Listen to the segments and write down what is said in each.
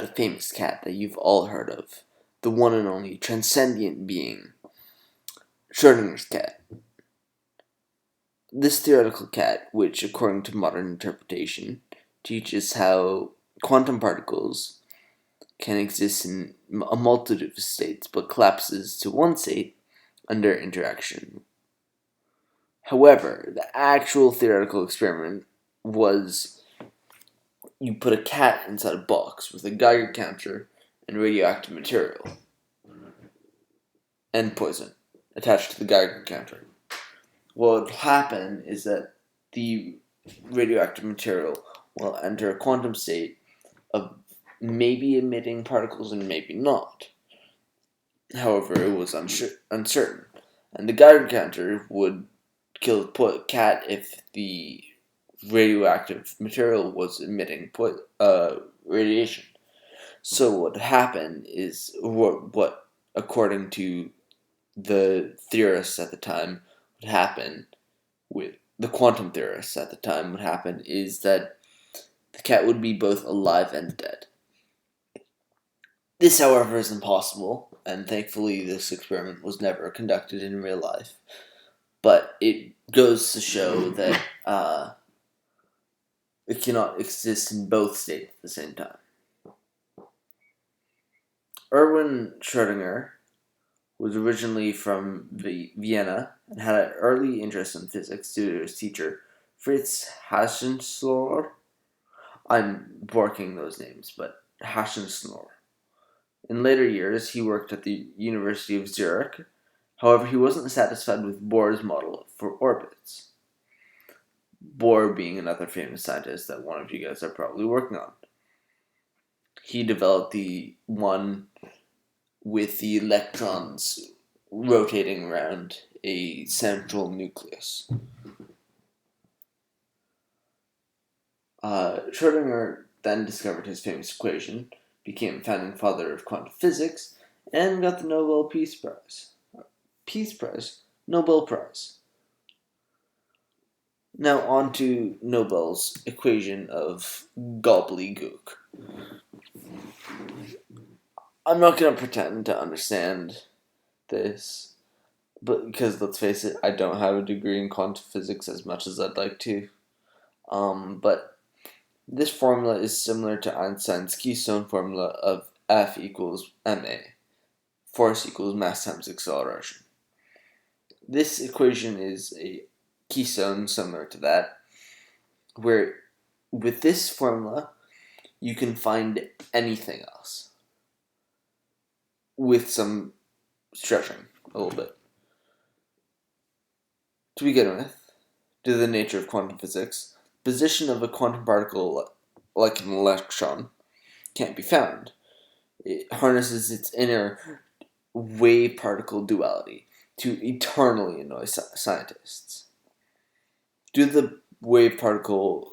a famous cat that you've all heard of, the one and only transcendent being, Schrödinger's cat. This theoretical cat, which according to modern interpretation, teaches how quantum particles can exist in a multitude of states but collapses to one state under interaction. However, the actual theoretical experiment was you put a cat inside a box with a Geiger counter and radioactive material and poison attached to the Geiger counter. What will happen is that the radioactive material will enter a quantum state of maybe emitting particles and maybe not. However, it was uncertain, and the Geiger counter would kill the cat if the radioactive material was emitting radiation. So what happened is what according to the theorists at the time would happen with the quantum theorists at the time would happen is that the cat would be both alive and dead. This, however, is impossible, and thankfully this experiment was never conducted in real life. But it goes to show that it cannot exist in both states at the same time. Erwin Schrödinger was originally from Vienna and had an early interest in physics due to his teacher, Fritz Hasenschlor. I'm borking those names, but Hasenschlor. In later years, he worked at the University of Zurich. However, he wasn't satisfied with Bohr's model for orbits. Bohr being another famous scientist that one of you guys are probably working on. He developed the one with the electrons rotating around a central nucleus. Schrödinger then discovered his famous equation, became founding father of quantum physics, and got the Nobel Peace Prize. Nobel Prize. Now on to Nobel's equation of gobbledygook. I'm not going to pretend to understand this, but because let's face it, I don't have a degree in quantum physics as much as I'd like to. But this formula is similar to Einstein's keystone formula of F equals ma, force equals mass times acceleration. This equation is a keystone similar to that, where with this formula, you can find anything else with some stretching a little bit. To begin with, due to the nature of quantum physics, the position of a quantum particle like an electron can't be found. It harnesses its inner wave-particle duality to eternally annoy scientists. Due to the wave-particle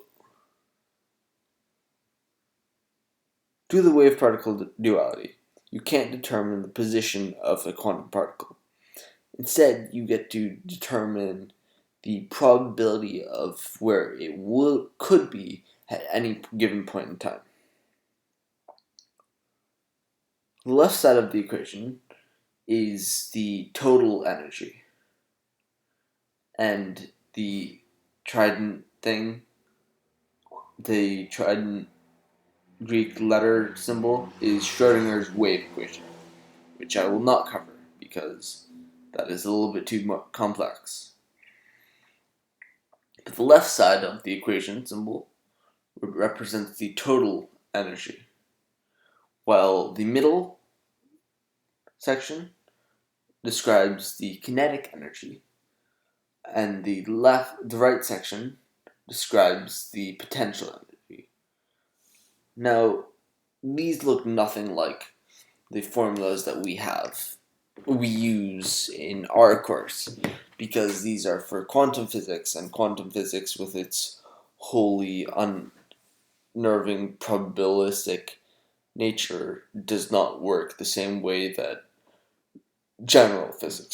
duality, you can't determine the position of the quantum particle. Instead, you get to determine the probability of where it could be at any given point in time. The left side of the equation is the total energy. And the trident thing, the trident Greek letter symbol, is Schrödinger's wave equation, which I will not cover because that is a little bit too complex. But the left side of the equation symbol represents the total energy, while the middle section describes the kinetic energy, and the right section describes the potential energy. Now, these look nothing like the formulas that we use in our course, because these are for quantum physics, and quantum physics with its wholly unnerving probabilistic nature does not work the same way that general physics